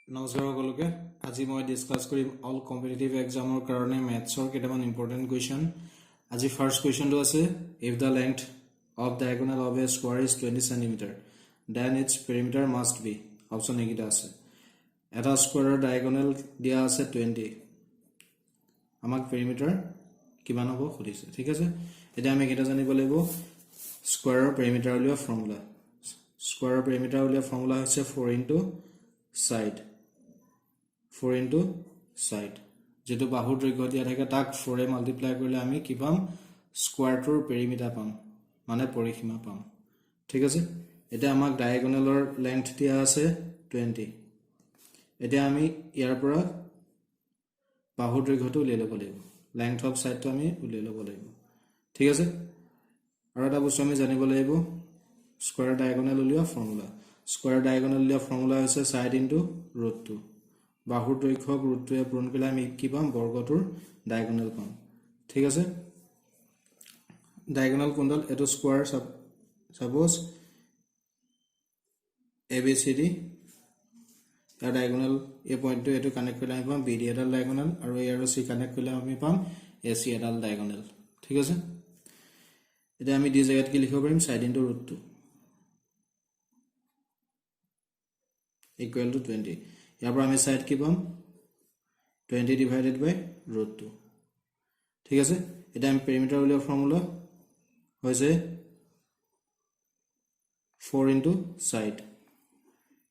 নমস্কাৰ সকলোকে আজি মই ডিসকাস কৰিম অল কম্পিটিটিভ এক্সামৰ কাৰণে ম্যাথছৰ কেইটামান ইম্পৰ্টেন্ট কোৱেশ্চন আজি ফাৰ্স্ট কোৱেশ্চনটো আছে if the length of diagonal of a square is 20 cm then its perimeter must be option এইকেইটা আছে এটা স্কোয়াৰৰ ডায়াগোনাল দিয়া আছে 20 আমাক পেৰিমিটাৰ কিমান হ'ব খুদিছে ঠিক আছে এতিয়া আমি কেইটা জানিব লাগিব স্কোয়াৰৰ পেৰিমিটাৰ উলিওৱা ফৰ্মুলা স্কোয়াৰৰ পেৰিমিটাৰ উলিওৱা ফৰ্মুলা হৈছে 4 into side 4 into side যেটো বাহুৰ দৈৰ্ঘ্য দিয়া থাকে তাক 4 এ মাল্টিপ্লাই কৰিলে আমি কি পাম স্কোয়াৰটোৰ পেৰিমিটাৰ পাম মানে পৰিসীমা পাম ঠিক আছে এটা আমাক ডায়াগোনালৰ লেংথ দিয়া আছে 20 এটা আমি ইয়াৰ পৰা বাহুৰ দৈৰ্ঘ্যটো উলিয়াই ল'ব লাগিব লেংথ অফ সাইডটো আমি উলিয়াই ল'ব লাগিব ঠিক আছে আৰু এটা বস্তু আমি জানিব লাগিব স্কোয়াৰ ডায়াগোনাল উলিওৱা ফৰ্মুলা স্কোয়াৰ ডায়াগোনাল উলিওৱা ফৰ্মুলা হৈছে সাইড ইনটু √2 বাহুৰ দৈৰ্ঘ্যক √2 পূৰণ কৰিলে আমি কি পাম বৰ্গটোৰ ডায়াগোনাল পাম ঠিক আছে ডায়াগোনাল কোনডাল এটো স্কোয়াৰ সাপোজ ABCD ইয়াৰ ডায়াগোনাল এই পইণ্টটো এটো কানেক্ট কৰিলে আমি পাম BD এডাল ডায়াগোনাল আৰু ইয়াৰ C কানেক্ট কৰিলে আমি পাম AC এডাল ডায়াগোনাল ঠিক আছে এটা আমি দি জায়গাত কি লিখিব পাৰিম সাইড ইনটু √2 equal to 20 ইয়াৰ পৰা আমি সাইড কি পাম 20 divided by √2 ঠিক আছে এটা আমি পেৰিমিটাৰ উলিওৱা ফৰ্মুলা হৈছে 4 into side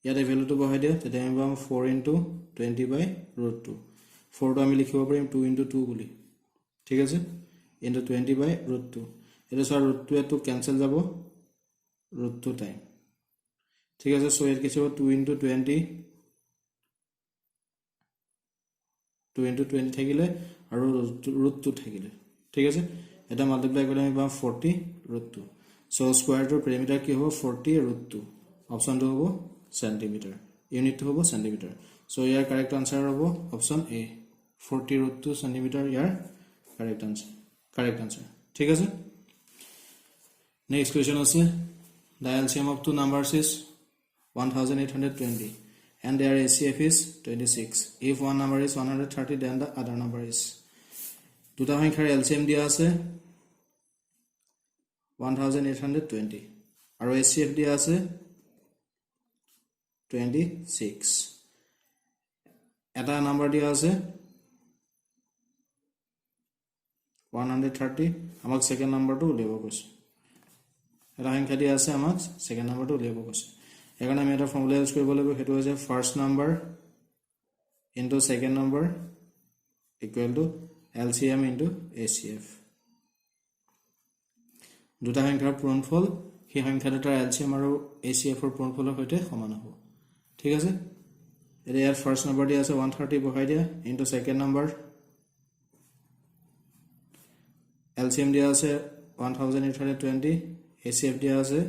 ইয়াতে ভ্যালুটো বহাই দিয়া তেতিয়া আমি পাম 4 into 20 by √2 4 টো আমি লিখিব পাৰিম 2 into 2 বুলি ঠিক আছে into 20 by √2 এটা সৰ √2 এটো ক্যান্সেল যাব √2 টাইম ঠিক আছে সো এৰ কিছু 2 into 20 2 into 20 থাকিলে আৰু √2 থাকিলে ঠিক আছে এটা মাল্টিপ্লাই কৰিলে আমি পাম 40 √2 সো স্কয়াৰটোৰ পেৰিমিটাৰ কি হ'ব 40 √2 অপচনটো হ'ব সেন্টিমিটাৰ ইউনিটটো হ'ব সেন্টিমিটাৰ সো ইয়াৰ কাৰেক্ট আনসাৰ হ'ব অপচন এ 40 √2 সেন্টিমিটাৰ ইয়াৰ কাৰেক্ট আনসাৰ ঠিক আছে নেক্সট কোৱেশ্চন আছে the LCM of two numbers is 1820 and their ACF is 26 if one number is 130 then the other number is দুটা সংখ্যাৰ LCM দিয়া আছে 1820 আৰু ACF দিয়া আছে 26 এটা নাম্বাৰ দিয়া আছে 130 আমাক সেকেন্ড নাম্বাৰটো উলিয়াব কৈছে এটা সংখ্যা দিয়া আছে আমাক সেকেন্ড নাম্বাৰটো উলিয়াব কৈছে এখানে আমি এটা ফৰ্মুলা ইউজ কৰিব লাগিব হেতু হৈছে first number into second number equal to LCM into ACF দুটা সংখ্যাৰ পূৰণফল সেই সংখ্যা দুটাৰ LCM আৰু ACF ৰ পূৰণফলৰ সৈতে সমান হ'ব ঠিক আছে এটা ইয়াৰ ফাৰ্স্ট নাম্বাৰ দিয়া আছে 130 বহাই দিয়া ইনটু সেকেন্ড নাম্বাৰ LCM দিয়া আছে 1820 ACF দিয়া আছে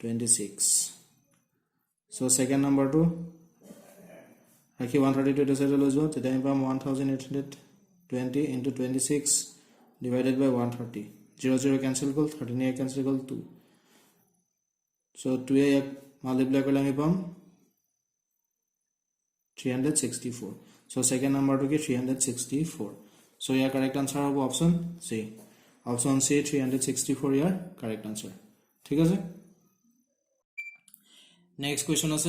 26 so second number to rakhi 132 to settle as well today I'm 1820 into 26 divided by 130 0 0 cancel call 39 cancel call 2 so 2 a multiply kole ami pam 364 so second number to get 364 so your correct answer hobo option C option C 364 your correct answer ঠিক আছে Next question is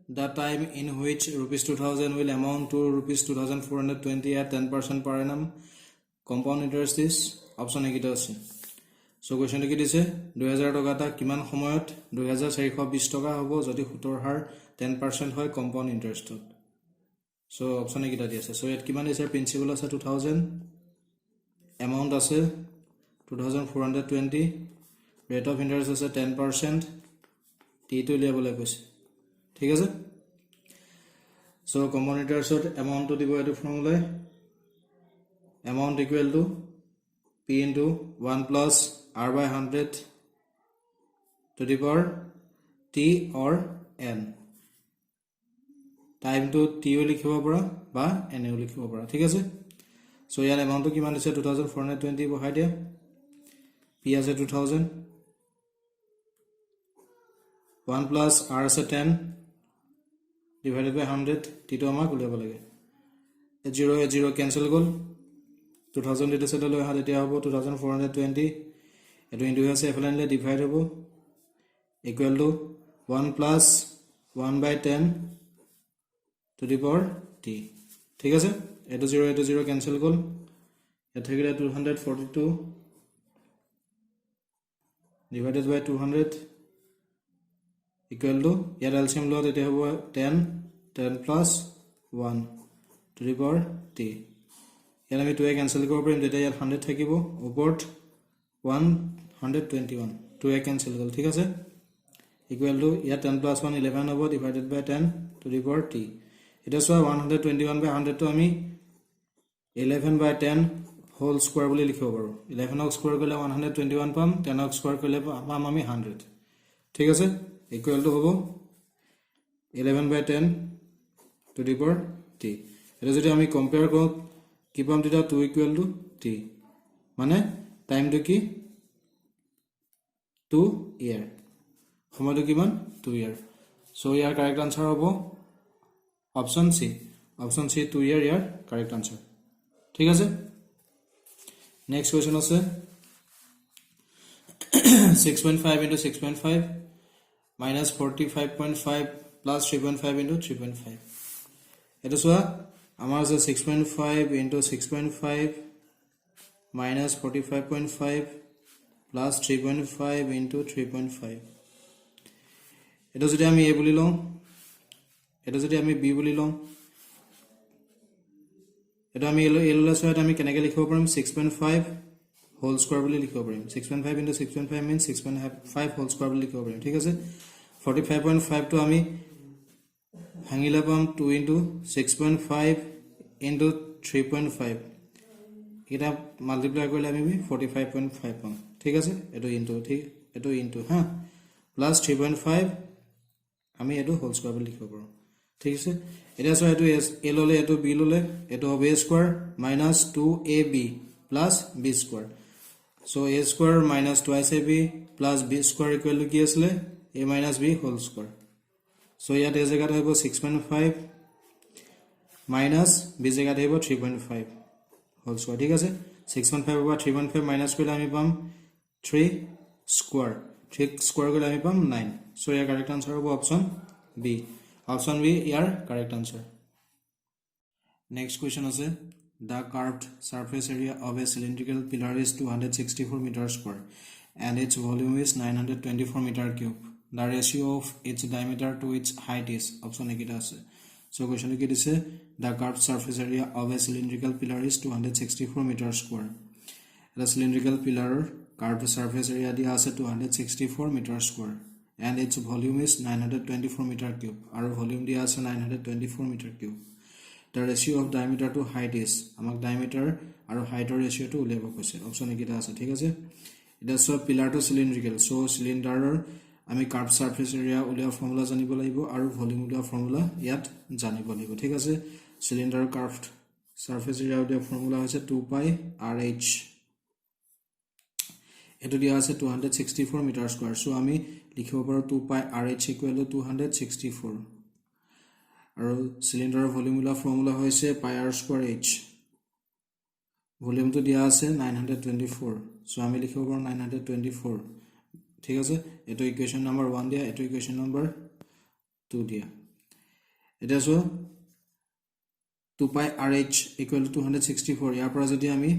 the time in which rupees 2000 will amount to rupees 2420 at 10% per annum compound interest is option A আছে so question কি দিছে 2000 টকা টা কিমান সময়ত 2420 টকা হ'ব যদি সুতৰ হাৰ 10% হয় compound interest so option A দি আছে so ইয়াত কিমান আছে প্ৰিন্সিপাল আছে 2000 amount আছে 2420 rate of interest আছে 10% টো লিয়াবলৈ কৈছে ঠিক আছে সো কমন ইন্টাৰেষ্টত এমাউন্ট টো দিব এটো formula amount equal to p into 1 plus r by 100 to the power t or n time টো t ও লিখিব পৰা বা n ও লিখিব পৰা ঠিক আছে সো ইয়াৰ এমাউন্ট টো কিমান আছে 2420 বহাই দিয়া p আছে 2000 1 plus r is a 10 divided by 100 টিটো আমাক উলিয়াব লাগে 0 cancel গল 2000 এটা সেটা লৈ হাত এতিয়া হ'ব 2420 এটো ইনটু আছে এফালে আনিলে ডিভাইড হ'ব equal to 1 plus 1 by 10 to the power t ঠিক আছে এটো 0 cancel গল এটা থাকিলে 242 divided by 200 equal to year LCM লোৱা তেতিয়া হ'ব 10 plus 1 to the power t ইয়াৰ আমি 2 cancel কৰিব পাৰিম তেতিয়া ইয়াৰ 100 থাকিব ওপৰত 121 2 cancel গল ঠিক আছে equal to ইয়াৰ 10 plus 1 11 হ'ব divided by 10 to the power t এটা সো 121 by 100 তো আমি 11 by 10 whole square বুলি লিখিব পাৰো 11 ক স্কয়াৰ কৰিলে 121 পাম 10 ক স্কয়াৰ কৰিলে পাম আমি 100 ঠিক আছে equal to হ'ব 11 by 10 to the power t এটা যদি আমি কম্পেয়ার কৰো কি পাম তেতিয়া 2 equal to t মানে টাইম তো কি 2 ইয়াৰ সময়টো কিমান 2 ইয়াৰ সো ইয়াৰ কাৰেক্ট আনসাৰ হ'ব অপশন সি 2 ইয়াৰ ইয়াৰ কারেক্ট আনসার ঠিক আছে নেক্সট কোয়েশ্চন আছে 6.5 into 6.5 minus 45.5 plus 3.5 into 3.5 এটা সোয়া আমার আছে 6.5 into 6.5 minus 45.5 plus 3.5 into 3.5 এটা যদি আমি a বলি লও এটা যদি আমি b বলি লও এটা আমি এললা সহায়ত আমি কেনেকে লিখিব পাৰিম 6.5 হোল স্কয়াৰ বুলি লিখিব পাৰিম 6.5 into 6.5 means 6.5 হোল স্কয়াৰ বুলি লিখিব পাৰিম ঠিক আছে 45.5 তো আমি ভাঙিলে পাম 2 into 6.5 into 3.5 এটা মাল্টিপ্লাই কৰিলে আমি 45.5 পাম ঠিক আছে এটো ইনটু ঠিক এটো ইনটু হ্যাঁ প্লাস 3.5 আমি এটো হোল স্কয়ার বুলি লিখিব পাৰো ঠিক আছে এটা সো এটো a ললে এটো b ললে এটো হবে a square minus 2ab plus b square so a square minus 2ab plus b square equal to কি আসলে a minus b whole square so ইয়াত a জায়গাত হইব 6.5 minus b জায়গাত হইব 3.5 whole square ঠিক আছে 6.5 বা 3.5 minus কৰিলে আমি পাম 3 square 3 square কৰিলে আমি পাম 9 so ইয়াৰ কারেক্ট আনসার হ'ব option b Option B, your correct answer. Next question is the curved surface area of a cylindrical pillar is 264 meters square and its volume is 924 meter cube. The ratio of its diameter to its height is option A. So question is the curved surface area of a cylindrical pillar is 264 meters square. The cylindrical pillar curved surface area is 264 meters square. And its volume is 924 meter cube. Our volume dia ase 924 meter cube. The ratio of diameter to height is amak diameter aru height ratio to uleba koise. Option A kita ase thik ase. It is so pillar to cylindrical. So cylinder ami curved surface area ulia formula janibo lagibo aru volume ulia formula yat janibo lagibo thik ase. Cylinder curved surface area ulia formula hoise 2 pi rh. এটো দিয়া আছে 264 metre square so আমি লিখিব পাৰো 2 pi rh equal to 264 আৰু সিলিন্ডাৰৰ ভলিউমুলা formula হৈছে pi r square h ভলিউমটো দিয়া আছে 924 সো আমি লিখিব পাৰো 924 ঠিক আছে এটো ইকুয়েশন নাম্বার 1 দিয়া এটো ইকুয়েশন নাম্বার 2 দিয়া এটা so 2 pi rh equal to 264 ইয়াৰ পৰা যদি আমি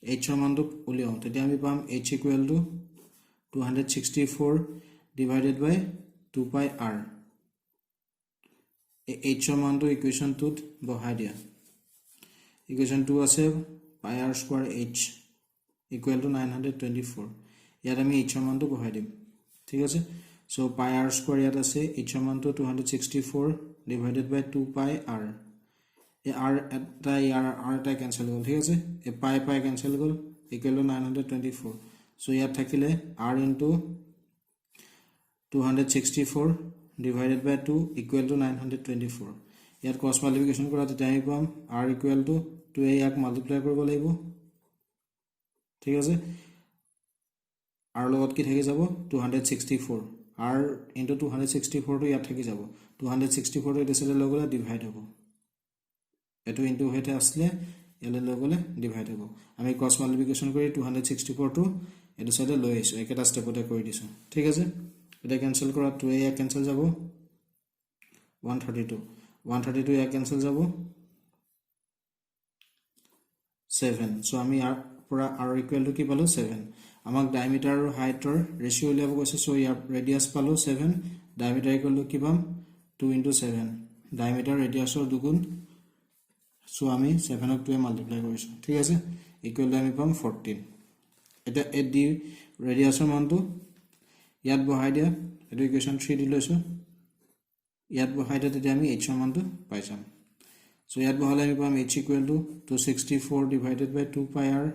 h ৰ মানটো উলিয়াও তেতিয়া আমি পাম h equal to 264 divided by 2 pi r h ৰ মানটো ইকুয়েশন 2 বহাই দিয়া ইকুয়েশন 2 আছে pi r square h equal to 924 ইয়াত আমি h ৰ মানটো বহাই দিম ঠিক আছে সো pi r square ইয়াত আছে h ৰ মানটো 264 divided by 2 pi r r eta r eta cancel gol thik ase e pi cancel gol equal to 924 so here thakile r into 264 divided by 2 equal to 924 here cross multiplication kora te time pam r equal to 2 e yak multiply koribo laibo thik ase r logot ki thaki jabo 264 r into 264 to here thaki jabo 264 টো এটা সাইডে লগলে divide হ'ব এটো into হেতে আসলে এলে লগলে divide হ'ব আমি ক্রস মাল্টিপ্লিকেশন কৰি 264 টো এটো সাইডে লৈ আইছো একেটা স্টেপতে কৰি দিছো ঠিক আছে এটা ক্যান্সেল কৰা 2a ক্যান্সেল যাব 132 ইয়া ক্যান্সেল যাব 7 সো আমি আর পুরা আর ইকুয়াল টু কি পালো 7 আমাক ডায়ামিটার আৰু হাইটৰ ৰেশিও উলিয়াব কৈছে সো ইয়াৰ ৰেডিয়াস পালো 7 ডায়ামিটাৰ ইকুয়াল টু কি পাম 2 * 7 ডায়ামিটাৰ ৰেডিয়াসৰ দুগুণ সো আমি 7 ক 2 এ মাল্টিপ্লাই কৰিছো ঠিক আছে ইকুয়াল টু আমি পাম 14 এটা এড দি ৰেডিয়াসৰ মানটো ইয়াত বহাই দিয়া এটো ইকুয়েশন 3 দি লৈছো ইয়াত বহাই দিয়া তেতিয়া আমি h ৰ মানটো পাই যাম সো ইয়াত বহালে আমি পাম h equal to 264 divided by 2 pi r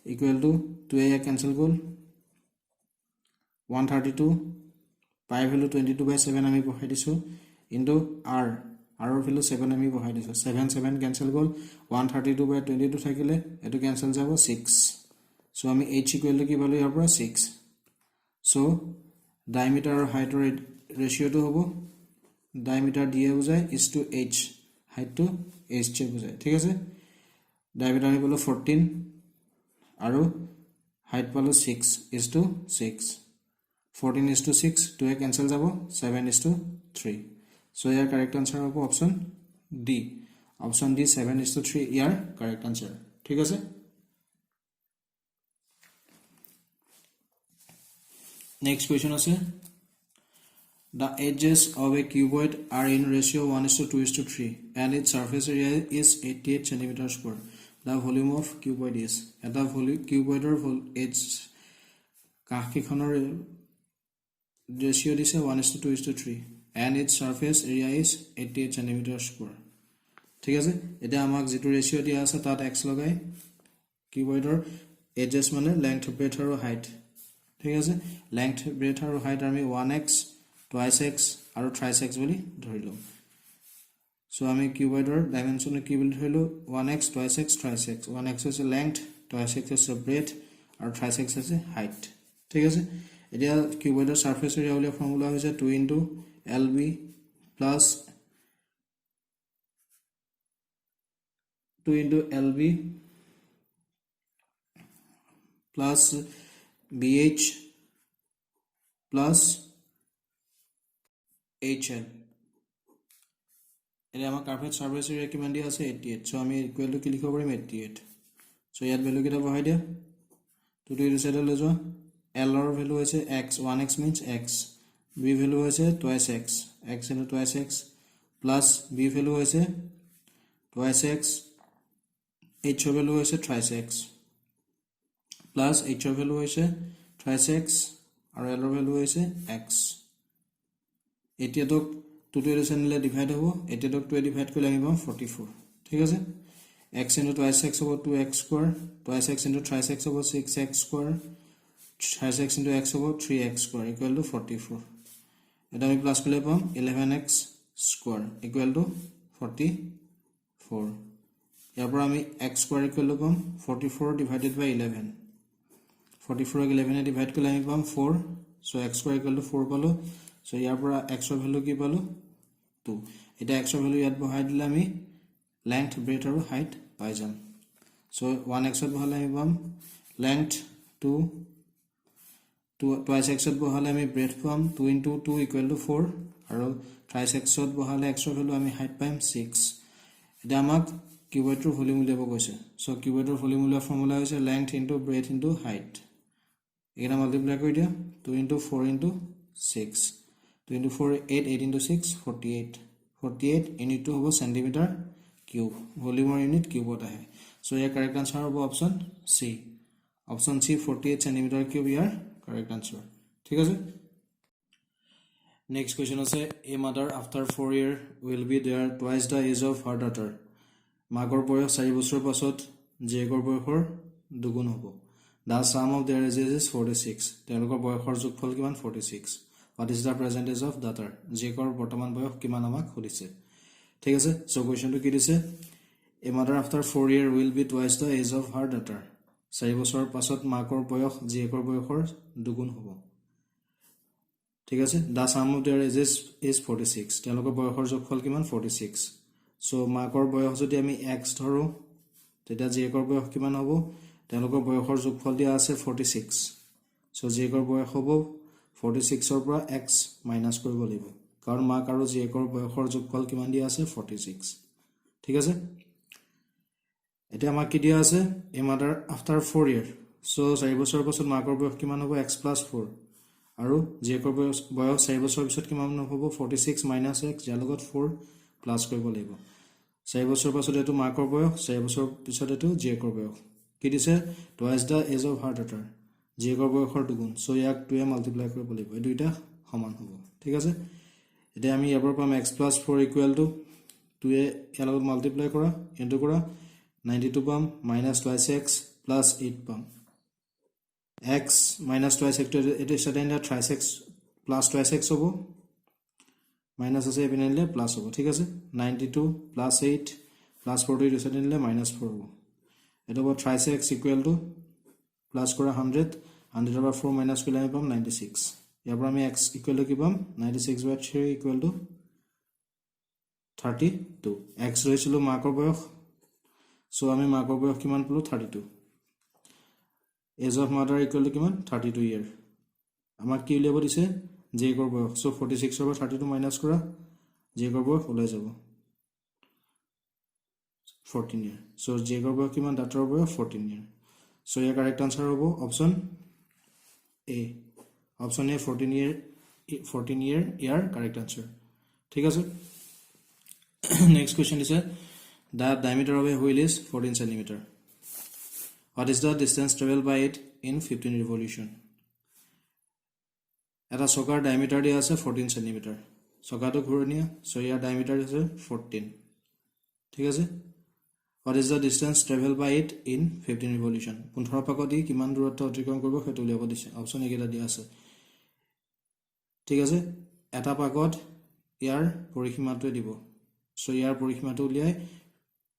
equal to 2a cancel goal 132 pi value 22 by 7 আমি বহাই দিছো into r r ৰ value 7 আমি বহাই দিছো 7 cancel goal 132 by 22 থাকিলে এটো cancel যাব 6 so আমি h equal to কি পালো ইয়াৰ পৰা 6 so diameter আৰু height ৰ ratio টো হ'ব diameter দিয়ে বুজায় is to h height to h ছে বুজায় ঠিক আছে diameter আমি পালো 14 আৰু height পালো 6 is to 6 14 is to 6 2 A cancel যাব 7 is to 3 so year correct answer হ'ব option D option D 7 is to 3 year correct answer ঠিক আছে next question আছে the edges of a cuboid are in ratio 1:2:3 and its surface area is 88 cm square the volume of cuboid is eta volume cuboidor edge কাহিখনৰ ratio দিছে 1:2:3 and its surface area is 88 cm square ঠিক আছে এটা আমাক যেটো ratio দিয়া আছে তাত x লগাই কিউবয়ডৰ এজেস মানে লেংথ ব্ৰেথ আৰু হাইট ঠিক আছে লেংথ ব্ৰেথ আৰু হাইট আমি 1x twice x আৰু thrice x বুলি ধৰিলো সো আমি কিউবয়ডৰ ডাইমেনশন কি বুলি ধৰিলো 1x twice x thrice x 1x is length twice x is breadth আৰু thrice x is height ঠিক আছে এতিয়া কিউবয়ডৰ সারফেস এরিয়া উলিয়া ফর্মুলা হৈছে 2 into lb plus 2 into lb plus bh plus hl এনে আমাৰ কার্ভেট সারফেস এরিয়া কিমান দিয়া আছে 88 সো আমি ইকুয়াল টু কি লিখিব পাৰিম 88 সো ইয়াত ভ্যালু কিটা বহাই দিয়া 2 টু ইটো সাইডে লৈ যোৱা L or value is x 1x means x b value is twice x x into twice x plus b value is twice x h value is thrice x plus h value is thrice x or L value is x এতিয়াটো 2 to নিলে divide হ'ব এতিয়াটো 2 divide কৰিলে আমি পাম 44 ঠিক আছে x into twice x হ'ব 2x square twice x into thrice x হ'ব 6x square thrice x into x over 3x square equal to 44 এটা আমি প্লাস করলে পাম 11x square equal to 44 ইয়াৰ পৰা আমি x square equal to পাম 44 divided by 11 44 ক 11 এ ডিভাইড কৰিলে আমি পাম 4 so x square equal to 4 পালো so ইয়াৰ পৰা x ৰ ভ্যালু কি পালো 2 এটা x ৰ ভ্যালু ইয়াত বহাই দিলে আমি length breadth আৰু height পাই যাম so 1x ত বহালে আমি পাম length 2 twice x ত বহালে আমি ব্রেথ পাম 2 into 2 equal to 4 আৰু thrice x ত বহালে x ৰ ভ্যালু আমি হাইট পাম 6 এটা আমাক কিউবয়ডৰ ভলিউম উলিয়াব কৈছে সো কিউবয়ডৰ ভলিউম উলিয়া ফৰ্মুলা হৈছে length into breath into height এটা মাল্টিপ্লাই কৰি দিয়া 2 into 4 into 6 2 into 4 8 8 into 6 48 48 unit two হ'ব সেন্টিমিটার কিউব ভলিউমৰ ইউনিট কিউবত আহে সো ইয়াৰ কাৰেক্ট আনসাৰ হ'ব অপশন সি অপশন সি 48 সেন্টিমিটাৰ কিউব ইয়াৰ correct answer ঠিক আছে next question আছে a mother after 4 year will be there twice the age of her daughter মাকৰ বয়স 4 বছৰ পাছত জেকৰ বয়সৰ দুগুণ হ'ব the sum of their ages is 46 তেওঁলোকৰ বয়সৰ যোগফল কিমান 46 what is the present age of daughter জেকৰ বৰ্তমান বয়স কিমান আমাক সুধিছে ঠিক আছে সো কোৱেশ্চনটো কি দিছে a mother after 4 year will be twice the age of her daughter 4 বছৰ পাছত মাকৰ বয়স জেকৰ বয়সৰ দুগুণ হ'ব ঠিক আছে the sum of their ages is 46 তেওঁলোকৰ বয়সৰ যোগফল কিমান 46 সো মাকৰ বয়স যদি আমি x ধৰো তেতিয়া জেকৰ বয়স কিমান হ'ব তেওঁলোকৰ বয়সৰ যোগফল দিয়া আছে 46 সো জেকৰ বয়স হ'ব 46 ৰ পৰা x মাইনাস কৰিব লাগিব কাৰণ মাক আৰু জেকৰ বয়সৰ যোগফল কিমান দিয়া আছে 46 ঠিক আছে এতিয়া আমাক কি দিয়া আছে a mother after 4 year so 4 বছৰৰ পাছত মাকৰ বয়স কিমান হ'ব x + 4 আৰু জেকৰ বয়স 4 বছৰৰ পিছত কিমান হ'ব 46 - x যাৰ লগত 4 প্লাস কৰিব লাগিব 4 বছৰৰ পাছত এটো মাকৰ বয়স 4 বছৰৰ পিছত এটো জেকৰ বয়স কি দিছে twice the age of her daughter জেকৰ বয়সৰ দুগুণ সো ইয়াক 2 এ মাল্টিপ্লাই কৰিব লাগিব এই দুইটা সমান হ'ব ঠিক আছে এতিয়া আমি ইয়াৰ পৰা পাম x + 4 = 2 এ ইয়াৰ লগত মাল্টিপ্লাই কৰা ইনটু কৰা 92 পাম -2x + 8 পাম x - 2x এটো সাধাৰণতে 3x + 2x হ'ব মাইনাস আছে এপিনে নিলে প্লাস হ'ব ঠিক আছে 92 + 8 + 40 এটো সাধাৰণতে নিলে -4 হ'ব এটো হ'ব 3x = প্লাস কৰা 100 100 ৰ পৰা 4 মাইনাস কৰিলে আমি পাম 96 ইয়াৰ পৰা আমি x = কি পাম 96/3 = 32 x ৰৈছিল মাকৰ বয়স সো আমি মাকৰ বয়স কিমান পালো 32 age of mother = কিমান 32 year আমাক কি উলিয়াব দিছে জেকৰ বয়স সো 46 ৰ পৰা 32 মাইনাস কৰা জেকৰ বয়স ওলাই যাব 14 year সো জেকৰ বয়স কিমান ডাটাৰ বয়স 14 year সো ইয়াৰ কাৰেক্ট আনসাৰ হ'ব option A option A 14 year year correct answer ঠিক আছে next question is the diameter of a wheel is 14 cm what is the distance traveled by it in 15 revolution এটা চকাৰ ডায়ামিটাৰ দিয়া আছে 14 cm চকাটো ঘূৰণীয়া so ইয়াৰ ডায়ামিটাৰ আছে 14 ঠিক আছে what is the distance traveled by it in 15 revolution 15 পাকত ই কিমান দূৰত্ব অতিক্ৰম কৰিব সেইটো উলিয়াব দিছে অপচন একেটা দিয়া আছে ঠিক আছে এটা পাকত ইয়াৰ পৰিসীমাটো দিব সো ইয়াৰ পৰিসীমাটো উলিয়াই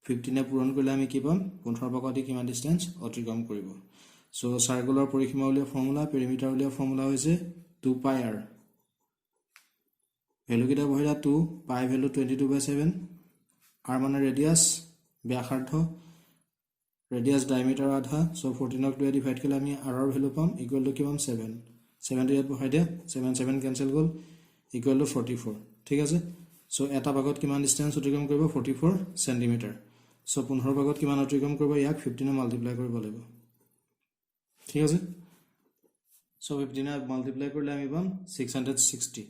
15 এ পূৰণ কৰিলে আমি কি পাম 15 পাকত ই কিমান ডিসটেন্স অতিক্ৰম কৰিব সো সাৰ্কুলাৰ পৰিসীমা উলিয়া ফৰ্মুলা পেৰিমিটাৰ উলিয়া ফৰ্মুলা হৈছে 2 pi r ভ্যালু কিটা বহিলা 2 pi ভ্যালু 22/7 r মানে ৰেডিয়াস ব্যাসাৰ্ধ ৰেডিয়াস ডায়ামিটাৰ আধা সো 14 ক 2 ডিভাইড কৰিলে আমি r ৰ ভ্যালু পাম ইকুৱেল টু কিমান 7 7 ইয়াত বহাই দিয়া 7 7 কেনসেল গল ইকুৱেল টু 44 ঠিক আছে সো এটা ভাগত কিমান ডিসটেন্স অতিক্ৰম কৰিব 44 সেন্টিমিটাৰ সো 15 ভাগত কিমান অতিক্ৰম কৰিব ইয়াক 15 এ মাল্টিপ্লাই কৰিব লাগিব ঠিক আছে সো 15 এ মাল্টিপ্লাই কৰিলে আমি পাম 660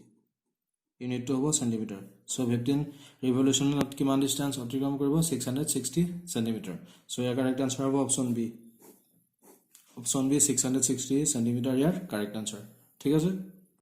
ইউনিট টু হ'ব সেন্টিমিটাৰ সো 15 ৰিভলিউশনত কিমান ডিসটেন্স অতিক্ৰম কৰিব 660 সেন্টিমিটাৰ সো ইয়াৰ কাৰেক্ট আনসাৰ হ'ব অপশন বি 660 সেন্টিমিটাৰ ইয়াৰ কাৰেক্ট আনসাৰ ঠিক আছে